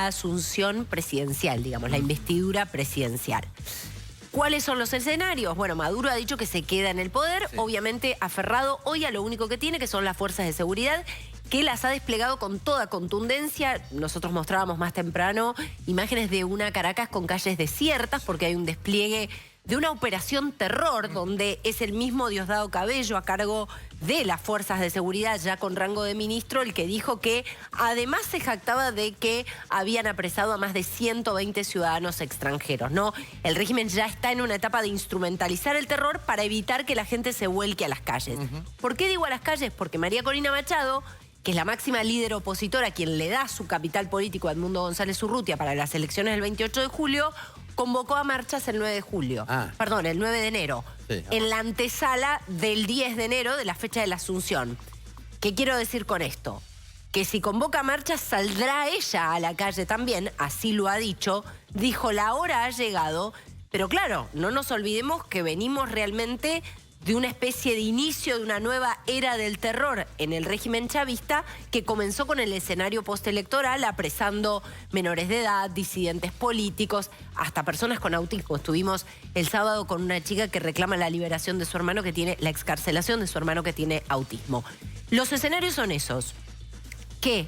la asunción presidencial, digamos, la investidura presidencial. ¿Cuáles son los escenarios? Bueno, Maduro ha dicho que se queda en el poder, obviamente aferrado hoy a lo único que tiene, que son las fuerzas de seguridad, que las ha desplegado con toda contundencia. Nosotros mostrábamos más temprano imágenes de una Caracas con calles desiertas, porque hay un despliegue de una operación terror, donde es el mismo Diosdado Cabello, a cargo de las fuerzas de seguridad, ya con rango de ministro, el que dijo que además se jactaba de que habían apresado a más de 120 ciudadanos extranjeros, ¿no? El régimen ya está en una etapa de instrumentalizar el terror para evitar que la gente se vuelque a las calles. ¿Por qué digo a las calles? Porque María Corina Machado, que es la máxima líder opositora, quien le da su capital político a Edmundo González Urrutia para las elecciones del 28 de julio, convocó a marchas el 9 de julio. Perdón, el 9 de enero. En la antesala del 10 de enero, de la fecha de la Asunción. ¿Qué quiero decir con esto? Que si convoca marchas, saldrá ella a la calle también, así lo ha dicho. Dijo, la hora ha llegado. Pero claro, no nos olvidemos que venimos realmente de una especie de inicio de una nueva era del terror en el régimen chavista, que comenzó con el escenario postelectoral, apresando menores de edad, disidentes políticos, hasta personas con autismo. Estuvimos el sábado con una chica que reclama la liberación de su hermano que tiene, la excarcelación de su hermano que tiene autismo. Los escenarios son esos, que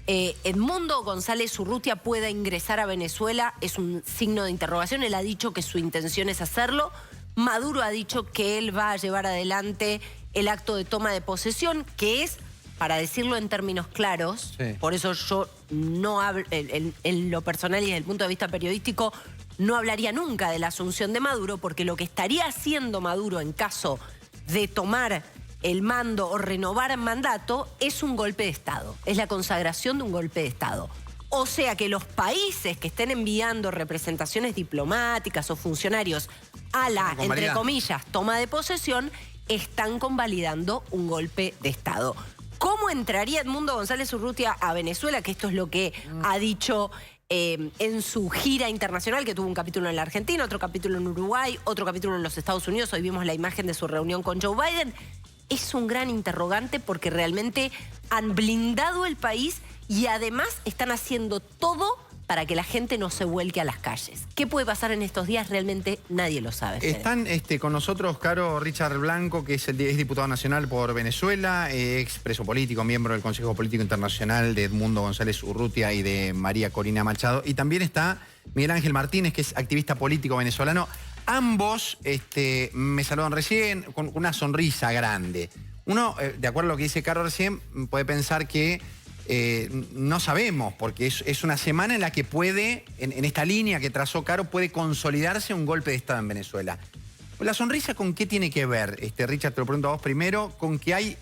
Edmundo González Urrutia pueda ingresar a Venezuela, es un signo de interrogación. Él ha dicho que su intención es hacerlo. Maduro ha dicho que él va a llevar adelante el acto de toma de posesión, que es, para decirlo en términos claros, por eso yo no hablo, en lo personal y desde el punto de vista periodístico, no hablaría nunca de la asunción de Maduro, porque lo que estaría haciendo Maduro en caso de tomar el mando o renovar el mandato es un golpe de Estado, es la consagración de un golpe de Estado. O sea que los países que estén enviando representaciones diplomáticas o funcionarios a la, entre comillas, toma de posesión, están convalidando un golpe de Estado. ¿Cómo entraría Edmundo González Urrutia a Venezuela? Que esto es lo que ha dicho en su gira internacional, que tuvo un capítulo en la Argentina, otro capítulo en Uruguay, otro capítulo en los Estados Unidos. Hoy vimos la imagen de su reunión con Joe Biden. Es un gran interrogante porque realmente han blindado el país y además están haciendo todo para que la gente no se vuelque a las calles. ¿Qué puede pasar en estos días? Realmente nadie lo sabe. Están con nosotros, Caro, Richard Blanco, que es diputado nacional por Venezuela, ex preso político, miembro del Consejo Político Internacional de Edmundo González Urrutia y de María Corina Machado. Y también está Miguel Ángel Martínez, que es activista político venezolano. Ambos me saludan recién con una sonrisa grande. Uno, de acuerdo a lo que dice Caro recién, puede pensar que no sabemos, porque es una semana en la que puede, en esta línea que trazó Caro, puede consolidarse un golpe de Estado en Venezuela. ¿La sonrisa con qué tiene que ver? Richard, te lo pregunto a vos primero, con que hay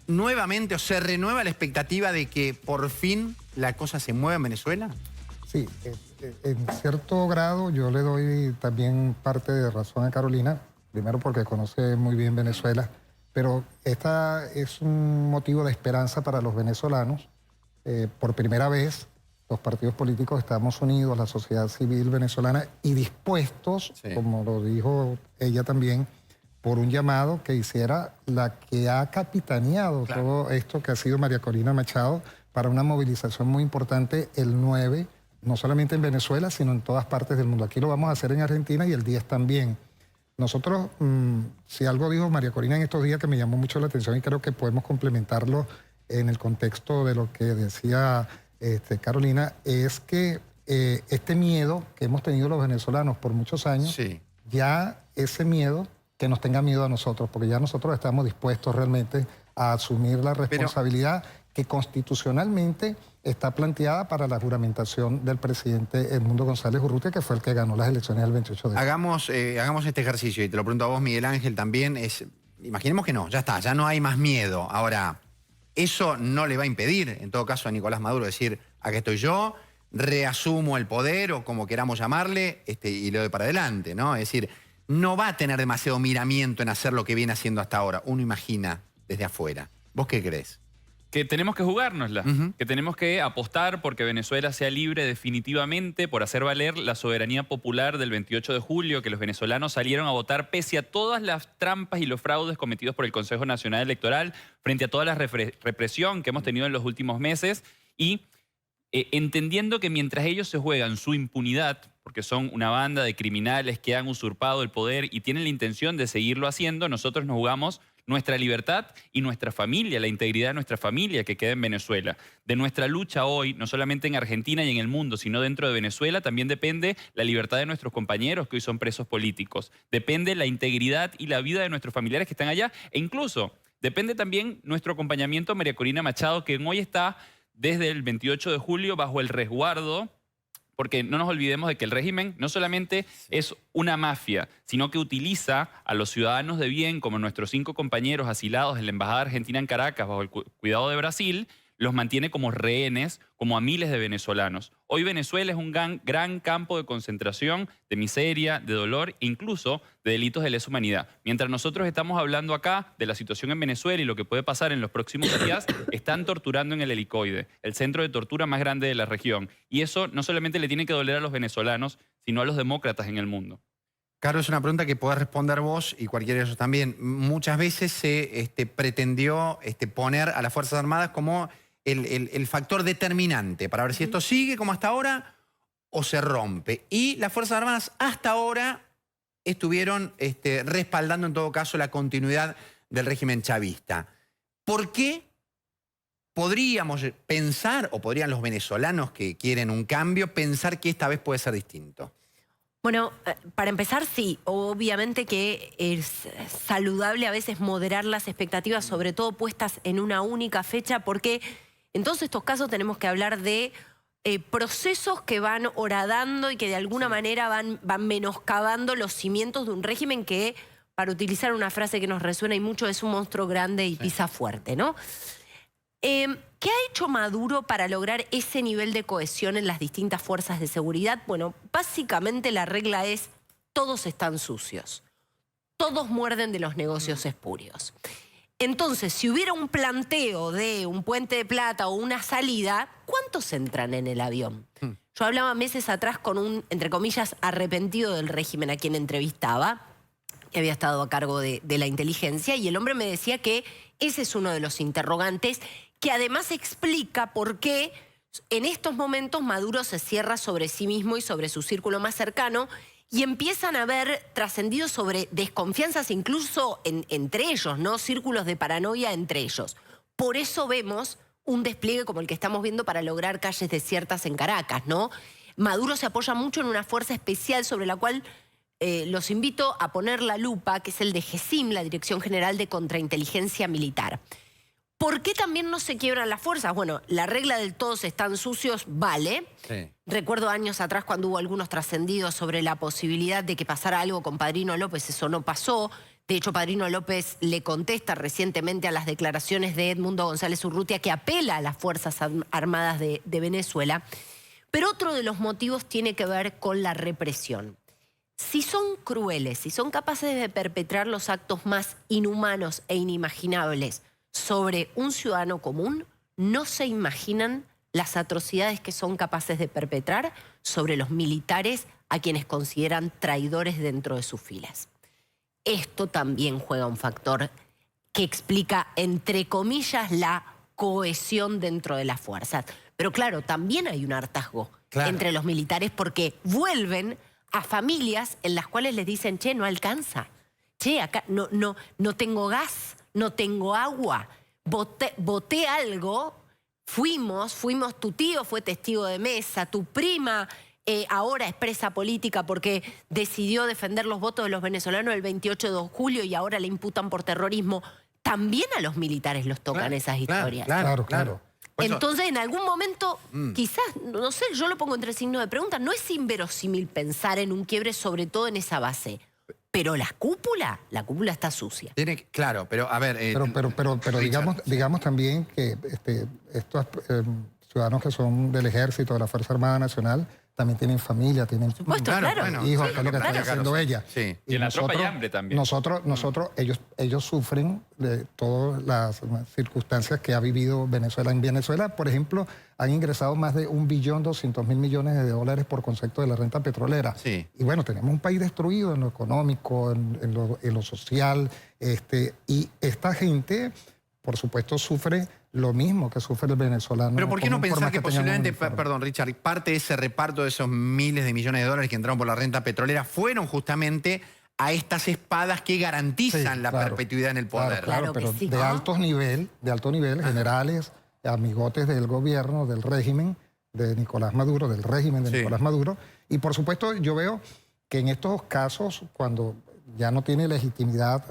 nuevamente o se renueva la expectativa de que por fin la cosa se mueva en Venezuela. Sí, en cierto grado yo le doy también parte de razón a Carolina, primero porque conoce muy bien Venezuela, pero esta es un motivo de esperanza para los venezolanos. Por primera vez, los partidos políticos estamos unidos, la sociedad civil venezolana, y dispuestos, como lo dijo ella también, por un llamado que hiciera la que ha capitaneado todo esto, que ha sido María Corina Machado, para una movilización muy importante el 9, no solamente en Venezuela, sino en todas partes del mundo. Aquí lo vamos a hacer en Argentina y el 10 también. Nosotros, si algo dijo María Corina en estos días que me llamó mucho la atención y creo que podemos complementarlo en el contexto de lo que decía Carolina, es que este miedo que hemos tenido los venezolanos por muchos años, ya ese miedo, que nos tenga miedo a nosotros, porque ya nosotros estamos dispuestos realmente a asumir la responsabilidad que constitucionalmente está planteada para la juramentación del presidente Edmundo González Urrutia, que fue el que ganó las elecciones del 28 de julio. Hagamos este ejercicio, y te lo pregunto a vos, Miguel Ángel, también. Imaginemos que no, ya está, ya no hay más miedo. Ahora, eso no le va a impedir, en todo caso, a Nicolás Maduro decir, aquí estoy yo, reasumo el poder, o como queramos llamarle, y le doy para adelante, ¿no? Es decir, no va a tener demasiado miramiento en hacer lo que viene haciendo hasta ahora. Uno imagina desde afuera. ¿Vos qué crees? Que tenemos que jugárnosla, que tenemos que apostar porque Venezuela sea libre definitivamente, por hacer valer la soberanía popular del 28 de julio, que los venezolanos salieron a votar pese a todas las trampas y los fraudes cometidos por el Consejo Nacional Electoral, frente a toda la represión que hemos tenido en los últimos meses, y entendiendo que mientras ellos se juegan su impunidad, porque son una banda de criminales que han usurpado el poder y tienen la intención de seguirlo haciendo, nosotros nos jugamos nuestra libertad y nuestra familia, la integridad de nuestra familia que queda en Venezuela. De nuestra lucha hoy, no solamente en Argentina y en el mundo, sino dentro de Venezuela, también depende la libertad de nuestros compañeros que hoy son presos políticos. Depende la integridad y la vida de nuestros familiares que están allá. E incluso depende también nuestro acompañamiento a María Corina Machado, que hoy está desde el 28 de julio bajo el resguardo, porque no nos olvidemos de que el régimen no solamente es una mafia, sino que utiliza a los ciudadanos de bien, como nuestros 5 compañeros asilados en la Embajada Argentina en Caracas bajo el cuidado de Brasil, los mantiene como rehenes, como a miles de venezolanos. Hoy Venezuela es un gran campo de concentración, de miseria, de dolor, incluso de delitos de lesa humanidad. Mientras nosotros estamos hablando acá de la situación en Venezuela y lo que puede pasar en los próximos días, están torturando en el Helicoide, el centro de tortura más grande de la región. Y eso no solamente le tiene que doler a los venezolanos, sino a los demócratas en el mundo. Caro, es una pregunta que podés responder vos y cualquiera de ellos también. Muchas veces se pretendió poner a las Fuerzas Armadas como el factor determinante para ver si esto sigue como hasta ahora o se rompe. Y las Fuerzas Armadas hasta ahora estuvieron respaldando en todo caso la continuidad del régimen chavista. ¿Por qué podríamos pensar, o podrían los venezolanos que quieren un cambio, pensar que esta vez puede ser distinto? Bueno, para empezar, sí, obviamente que es saludable a veces moderar las expectativas, sobre todo puestas en una única fecha, porque en todos estos casos tenemos que hablar de procesos que van horadando y que de alguna manera van menoscabando los cimientos de un régimen que, para utilizar una frase que nos resuena y mucho, es un monstruo grande y pisa fuerte, ¿no? ¿Qué ha hecho Maduro para lograr ese nivel de cohesión en las distintas fuerzas de seguridad? Bueno, básicamente la regla es: todos están sucios, todos muerden de los negocios espurios. Entonces, si hubiera un planteo de un puente de plata o una salida, ¿cuántos entran en el avión? Yo hablaba meses atrás con un, entre comillas, arrepentido del régimen a quien entrevistaba, que había estado a cargo de la inteligencia, y el hombre me decía que ese es uno de los interrogantes, que además explica por qué en estos momentos Maduro se cierra sobre sí mismo y sobre su círculo más cercano, y empiezan a haber trascendido sobre desconfianzas incluso entre ellos, ¿no? Círculos de paranoia entre ellos. Por eso vemos un despliegue como el que estamos viendo para lograr calles desiertas en Caracas, ¿no? Maduro se apoya mucho en una fuerza especial sobre la cual los invito a poner la lupa, que es el de GESIM, la Dirección General de Contrainteligencia Militar. ¿Por qué también no se quiebran las fuerzas? Bueno, la regla del todos están sucios vale. Sí. Recuerdo años atrás cuando hubo algunos trascendidos sobre la posibilidad de que pasara algo con Padrino López, eso no pasó. De hecho, Padrino López le contesta recientemente a las declaraciones de Edmundo González Urrutia, que apela a las Fuerzas Armadas de Venezuela. Pero otro de los motivos tiene que ver con la represión. Si son crueles, si son capaces de perpetrar los actos más inhumanos e inimaginables sobre un ciudadano común, no se imaginan las atrocidades que son capaces de perpetrar sobre los militares a quienes consideran traidores dentro de sus filas. Esto también juega un factor que explica, entre comillas, la cohesión dentro de las fuerzas. Pero claro, también hay un hartazgo entre los militares, porque vuelven a familias en las cuales les dicen: che, no alcanza, che, acá no tengo gas, no tengo agua, voté algo, fuimos, tu tío fue testigo de mesa, tu prima ahora es presa política porque decidió defender los votos de los venezolanos el 28 de julio y ahora le imputan por terrorismo. También a los militares los tocan esas historias. Claro. Entonces, en algún momento, quizás, no sé, yo lo pongo entre signos de pregunta, no es inverosímil pensar en un quiebre, sobre todo en esa base. Pero la cúpula está sucia. Claro, pero a ver... Pero digamos también que estos ciudadanos que son del Ejército, de la Fuerza Armada Nacional, también tienen familia, tienen hijos, que es lo que está haciendo ella. Sí. Y en la tropa hay hambre también. Ellos sufren de todas las circunstancias que ha vivido Venezuela. En Venezuela, por ejemplo, han ingresado más de $1.200.000.000.000 por concepto de la renta petrolera. Sí. Y bueno, tenemos un país destruido en lo económico, en lo social, y esta gente, por supuesto, sufre lo mismo que sufre el venezolano. Pero ¿por qué no común, por pensar más que tengan un posiblemente, uniforme? perdón, Richard, parte de ese reparto de esos miles de millones de dólares que entraron por la renta petrolera fueron justamente a estas espadas que garantizan Sí, la claro. perpetuidad en el poder? Claro que pero sí, de ¿no? alto nivel, generales, amigotes del gobierno, del régimen de Nicolás Maduro, del régimen de Sí. Nicolás Maduro. Y por supuesto yo veo que en estos casos, cuando ya no tiene legitimidad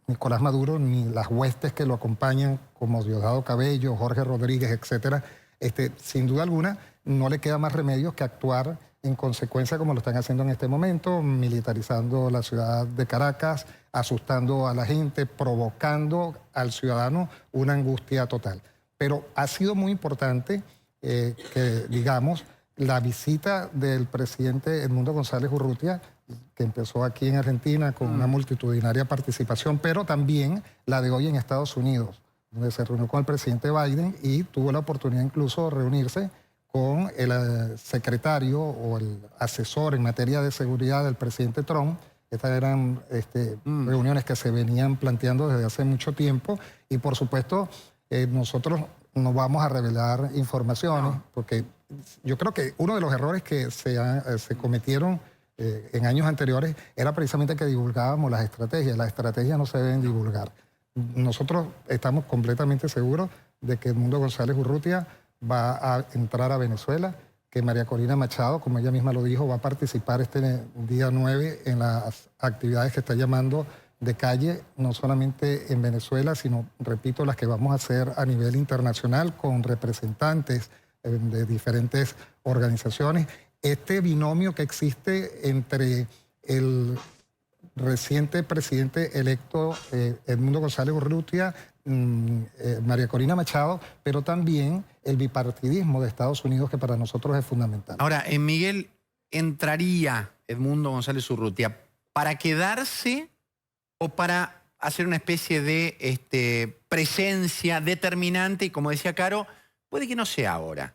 Nicolás Maduro ni las huestes que lo acompañan, como Diosdado Cabello, Jorge Rodríguez, etcétera, sin duda alguna no le queda más remedio que actuar en consecuencia como lo están haciendo en este momento, militarizando la ciudad de Caracas, asustando a la gente, provocando al ciudadano una angustia total. Pero ha sido muy importante que, digamos, la visita del presidente Edmundo González Urrutia, que empezó aquí en Argentina con una multitudinaria participación, pero también la de hoy en Estados Unidos, donde se reunió con el presidente Biden y tuvo la oportunidad incluso de reunirse con el secretario o el asesor en materia de seguridad del presidente Trump. Estas eran reuniones que se venían planteando desde hace mucho tiempo y por supuesto nosotros no vamos a revelar informaciones porque yo creo que uno de los errores que se cometieron en años anteriores era precisamente que divulgábamos las estrategias. Las estrategias no se deben divulgar. Nosotros estamos completamente seguros de que Edmundo González Urrutia va a entrar a Venezuela, que María Corina Machado, como ella misma lo dijo, va a participar este día 9 en las actividades que está llamando de calle, no solamente en Venezuela, sino, repito, las que vamos a hacer a nivel internacional con representantes de diferentes organizaciones. Este binomio que existe entre el reciente presidente electo Edmundo González Urrutia, María Corina Machado, pero también el bipartidismo de Estados Unidos, que para nosotros es fundamental. Ahora, en Miguel, ¿entraría Edmundo González Urrutia para quedarse o para hacer una especie de presencia determinante? Y como decía Caro, puede que no sea ahora,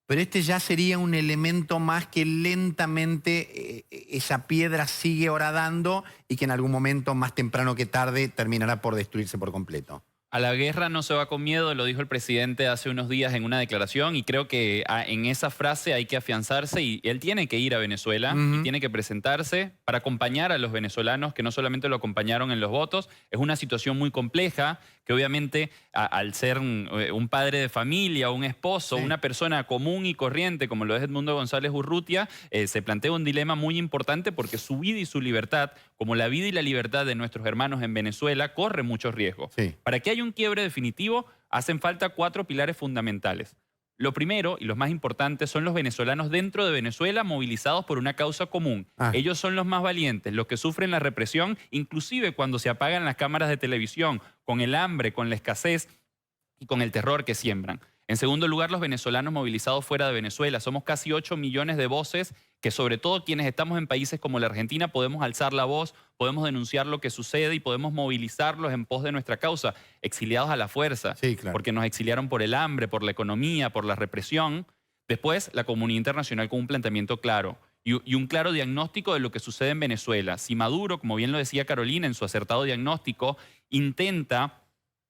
pero ya sería un elemento más que lentamente esa piedra sigue horadando y que en algún momento, más temprano que tarde, terminará por destruirse por completo. A la guerra no se va con miedo, lo dijo el presidente hace unos días en una declaración y creo que en esa frase hay que afianzarse y él tiene que ir a Venezuela y tiene que presentarse para acompañar a los venezolanos que no solamente lo acompañaron en los votos. Es una situación muy compleja que obviamente al ser un padre de familia, un esposo, una persona común y corriente como lo es Edmundo González Urrutia, se plantea un dilema muy importante porque su vida y su libertad, como la vida y la libertad de nuestros hermanos en Venezuela, corre muchos riesgos. Sí. Para que haya un quiebre definitivo, hacen falta 4 pilares fundamentales. Lo primero y los más importantes son los venezolanos dentro de Venezuela movilizados por una causa común. Ellos son los más valientes, los que sufren la represión, inclusive cuando se apagan las cámaras de televisión, con el hambre, con la escasez y con el terror que siembran. En segundo lugar, los venezolanos movilizados fuera de Venezuela. Somos casi 8 millones de voces que sobre todo quienes estamos en países como la Argentina podemos alzar la voz, podemos denunciar lo que sucede y podemos movilizarlos en pos de nuestra causa, exiliados a la fuerza, porque nos exiliaron por el hambre, por la economía, por la represión. Después, la comunidad internacional con un planteamiento claro y un claro diagnóstico de lo que sucede en Venezuela. Si Maduro, como bien lo decía Carolina en su acertado diagnóstico, intenta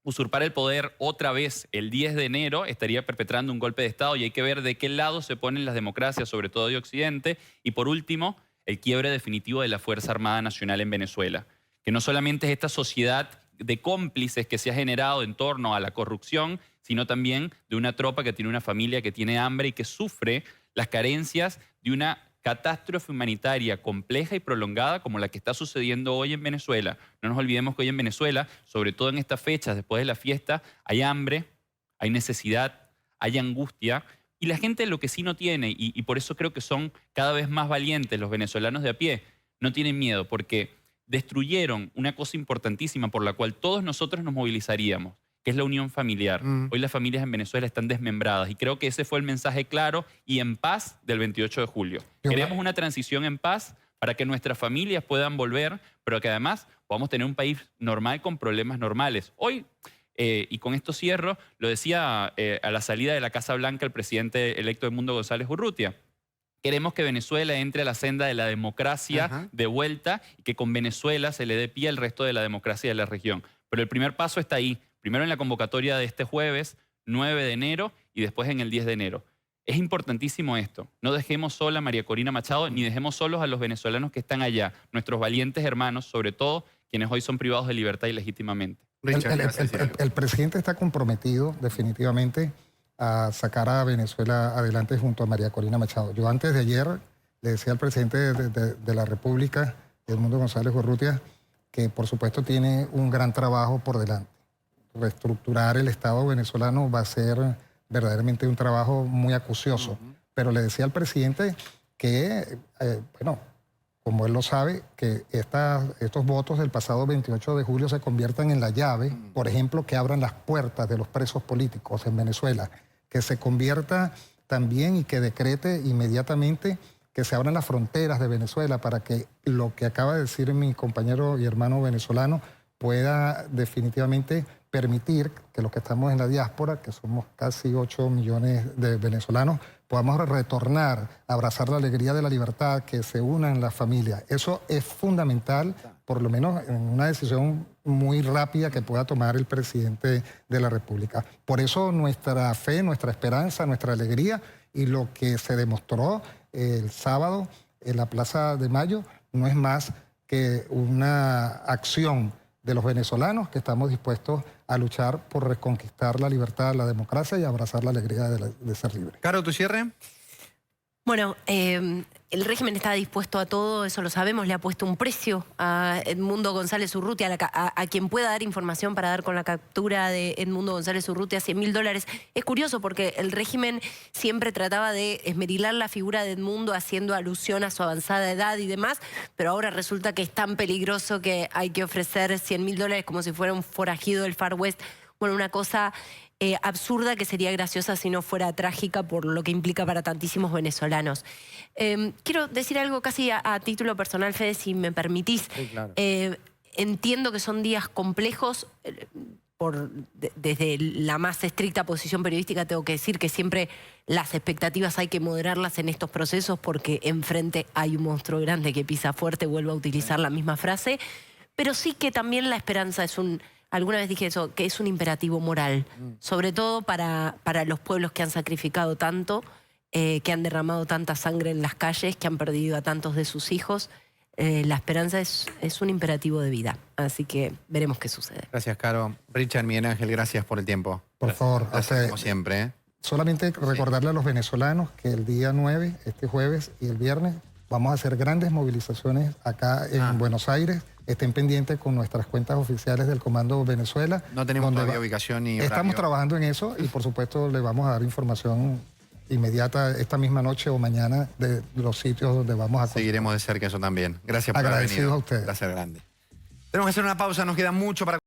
usurpar el poder otra vez el 10 de enero, estaría perpetrando un golpe de Estado y hay que ver de qué lado se ponen las democracias, sobre todo de Occidente. Y por último, el quiebre definitivo de la Fuerza Armada Nacional en Venezuela, que no solamente es esta sociedad de cómplices que se ha generado en torno a la corrupción, sino también de una tropa que tiene una familia que tiene hambre y que sufre las carencias de una catástrofe humanitaria compleja y prolongada como la que está sucediendo hoy en Venezuela. No nos olvidemos que hoy en Venezuela, sobre todo en estas fechas, después de la fiesta, hay hambre, hay necesidad, hay angustia, y la gente lo que sí no tiene, y por eso creo que son cada vez más valientes los venezolanos de a pie, no tienen miedo, porque destruyeron una cosa importantísima por la cual todos nosotros nos movilizaríamos, que es la unión familiar. Hoy las familias en Venezuela están desmembradas y creo que ese fue el mensaje claro y en paz del 28 de julio. Queremos una transición en paz para que nuestras familias puedan volver, pero que además podamos tener un país normal con problemas normales. Hoy, y con esto cierro, lo decía a la salida de la Casa Blanca el presidente electo Edmundo González Urrutia. Queremos que Venezuela entre a la senda de la democracia de vuelta y que con Venezuela se le dé pie al resto de la democracia de la región. Pero el primer paso está ahí. Primero en la convocatoria de este jueves, 9 de enero, y después en el 10 de enero. Es importantísimo esto. No dejemos sola a María Corina Machado, ni dejemos solos a los venezolanos que están allá, nuestros valientes hermanos, sobre todo quienes hoy son privados de libertad ilegítimamente. El presidente está comprometido definitivamente a sacar a Venezuela adelante junto a María Corina Machado. Yo antes de ayer le decía al presidente de la República, Edmundo González Urrutia, que por supuesto tiene un gran trabajo por delante. Reestructurar el Estado venezolano va a ser verdaderamente un trabajo muy acucioso. Pero le decía al presidente que, bueno, como él lo sabe, que estos votos del pasado 28 de julio se conviertan en la llave, por ejemplo, que abran las puertas de los presos políticos en Venezuela, que se convierta también y que decrete inmediatamente que se abran las fronteras de Venezuela para que lo que acaba de decir mi compañero y hermano venezolano pueda definitivamente permitir que los que estamos en la diáspora, que somos casi 8 millones de venezolanos, podamos retornar, abrazar la alegría de la libertad, que se unan las familias. Eso es fundamental, por lo menos en una decisión muy rápida que pueda tomar el presidente de la República. Por eso nuestra fe, nuestra esperanza, nuestra alegría y lo que se demostró el sábado en la Plaza de Mayo no es más que una acción de los venezolanos que estamos dispuestos a luchar por reconquistar la libertad, la democracia y abrazar la alegría de ser libre. Caro, ¿tu cierre? Bueno, el régimen está dispuesto a todo, eso lo sabemos, le ha puesto un precio a Edmundo González Urrutia, a quien pueda dar información para dar con la captura de Edmundo González Urrutia $100.000. Es curioso porque el régimen siempre trataba de esmerilar la figura de Edmundo haciendo alusión a su avanzada edad y demás, pero ahora resulta que es tan peligroso que hay que ofrecer $100.000 como si fuera un forajido del Far West. Bueno, una cosa absurda que sería graciosa si no fuera trágica por lo que implica para tantísimos venezolanos. Quiero decir algo casi a título personal, Fede, si me permitís. Sí, claro. Entiendo que son días complejos. Desde la más estricta posición periodística tengo que decir que siempre las expectativas hay que moderarlas en estos procesos porque enfrente hay un monstruo grande que pisa fuerte, vuelvo a utilizar la misma frase, pero sí que también la esperanza es alguna vez dije eso, que es un imperativo moral, sobre todo para los pueblos que han sacrificado tanto, que han derramado tanta sangre en las calles, que han perdido a tantos de sus hijos. La esperanza es un imperativo de vida, así que veremos qué sucede. Gracias, Caro. Richard, Miguel Ángel, gracias por el tiempo. Por favor, Gracias, como siempre. Solamente recordarle a los venezolanos que el día 9, este jueves y el viernes, vamos a hacer grandes movilizaciones acá en Buenos Aires. Estén pendientes con nuestras cuentas oficiales del Comando Venezuela. No tenemos todavía ubicación ni Estamos horario. trabajando en eso y por supuesto le vamos a dar información inmediata esta misma noche o mañana de los sitios donde vamos a... Seguiremos de cerca eso también. Gracias por haber venido. Agradecidos a ustedes. Gracias grande. Tenemos que hacer una pausa, nos queda mucho para...